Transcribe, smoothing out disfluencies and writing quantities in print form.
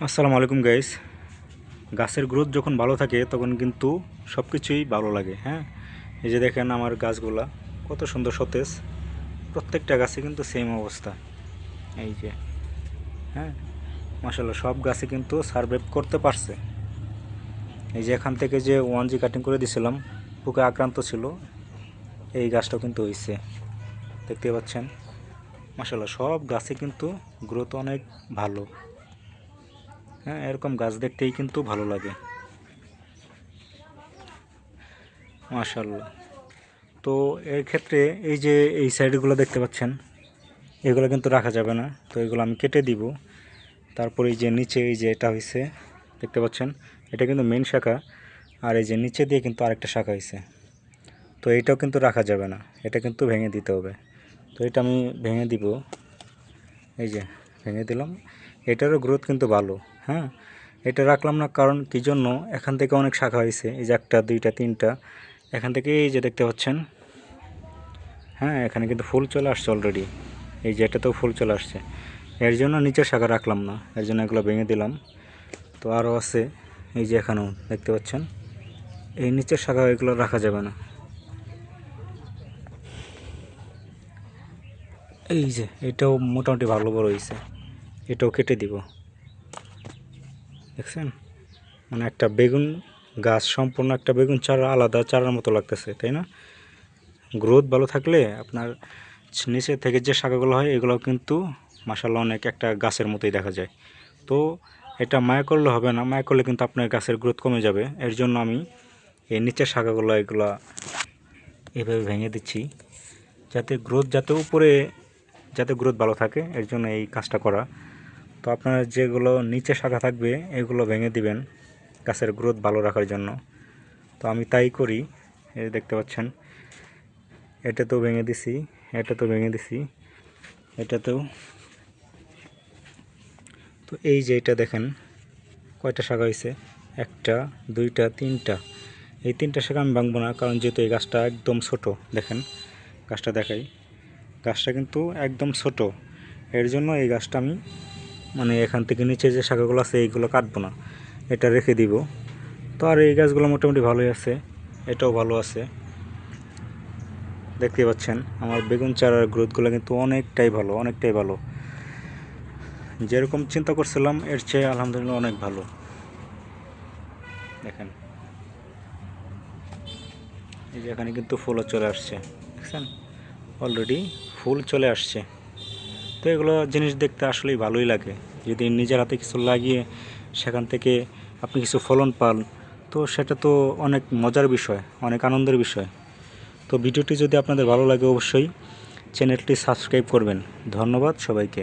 আসসালামু আলাইকুম গাইস। গাছের গ্রোথ যখন ভালো থাকে তখন কিন্তু সব কিছুই ভালো লাগে। হ্যাঁ, এই যে দেখেন আমার গাছগুলা কত সুন্দর সতেজ। প্রত্যেকটা গাছে কিন্তু সেম অবস্থা। এই যে হ্যাঁ, মাশাআল্লাহ সব গাছে কিন্তু সারভাইভ করতে পারছে। এই যে এখান থেকে যে 1G কাটিং করে দিয়েছিলাম, পোকা আক্রান্ত ছিল, এই গাছটাও কিন্তু হয়েছে, দেখতে পাচ্ছেন। মাশাআল্লাহ সব গাছে কিন্তু গ্রোথ অনেক ভালো। হ্যাঁ, এরকম গাছ দেখতেই কিন্তু ভালো লাগে, মাশাআল্লাহ। তো এর ক্ষেত্রে এই যে এই সাইডগুলো দেখতে পাচ্ছেন, এগুলো কিন্তু রাখা যাবে না, তো এগুলো আমি কেটে দিব। তারপর এই যে নিচে এই যে এটা হয়েছে, দেখতে পাচ্ছেন, এটা কিন্তু মেন শাখা, আর এই যে নিচে দিয়ে কিন্তু আরেকটা শাখা হয়েছে, তো এইটাও কিন্তু রাখা যাবে না, এটা কিন্তু ভেঙে দিতে হবে। তো এটা আমি ভেঙে দিব, এই যে ভেঙে দিলাম। এটারও গ্রোথ কিন্তু ভালো। হ্যাঁ, এটা রাখলাম না কারণ কি জন্য, এখান থেকে অনেক শাখা হয়েছে, এই যে একটা দুইটা তিনটা, এখান থেকে এই যে দেখতে পাচ্ছেন। হ্যাঁ, এখানে কিন্তু ফুল চলে আসছে অলরেডি, এই যে এটাতেও ফুল চলে আসছে। এর জন্য নিচের শাখা রাখলাম না, এর জন্য এগুলো ভেঙে দিলাম। তো আরও আছে, এই যে এখানেও দেখতে পাচ্ছেন, এই নিচের শাখা এগুলো রাখা যাবে না। এই যে এটাও মোটামুটি ভালো বড় হয়েছে, এটাও কেটে দিব। দেখছেন, মানে একটা বেগুন গাছ সম্পূর্ণ একটা বেগুন চারা, আলাদা চারার মতো লাগতেছে, তাই না? গ্রোথ ভালো থাকলে আপনার নিচে থেকে যে শাখাগুলো হয় এগুলো কিন্তু মাশাআল্লাহ অনেক একটা গাছের মতোই দেখা যায়। তো এটা মায়া করলে হবে না, মায়া করলে কিন্তু আপনার গাছের গ্রোথ কমে যাবে। এর জন্য আমি এই নিচের শাখাগুলো এগুলো এইভাবে ভেঙে দিচ্ছি, যাতে উপরে যাতে গ্রোথ ভালো থাকে, এর জন্য এই কাজটা করা। তো আপনার যেগুলো নিচে শাখা থাকবে এগুলো ভেঙে দিবেন গাছের গ্রোথ ভালো রাখার জন্য। তো আমি তাই করি, এই দেখতে পাচ্ছেন, এটাতেও ভেঙে দিছি, এটাতেও ভেঙে দিছি, এটাতেও। তো এই যে এটা দেখেন কয়টা শাখা হয়েছে, একটা দুইটা তিনটা। এই তিনটা শাখা আমি ভাঙবো না, কারণ যেহেতু এই গাছটা একদম ছোট, দেখেন গাছটা দেখাই, গাছটা কিন্তু একদম ছোট। এর জন্য এই গাছটা আমি মানে এখান থেকে নিচে যে শাখাগুলো আছে এইগুলো কাটবো না, এটা রেখে দিব। তো আর এই গাছগুলো মোটামুটি ভালোই আছে, এটাও ভালো আছে। দেখতে পাচ্ছেন আমার বেগুন চারার গ্রোথগুলো কিন্তু অনেকটাই ভালো, অনেকটাই ভালো। যেরকম চিন্তা করছিলাম এর চেয়ে আলহামদুলিল্লাহ অনেক ভালো। দেখেন এই যে এখানে কিন্তু ফুলও চলে আসছে, দেখছেন, অলরেডি ফুল চলে আসছে। তো এগুলো জিনিস দেখতে আসলেই ভালোই লাগে, যদি নিজের হাতে কিছু লাগিয়ে সেখান থেকে আপনি কিছু ফলন পান, তো সেটা তো অনেক মজার বিষয়, অনেক আনন্দের বিষয়। তো ভিডিওটি যদি আপনাদের ভালো লাগে অবশ্যই চ্যানেলটি সাবস্ক্রাইব করবেন। ধন্যবাদ সবাইকে।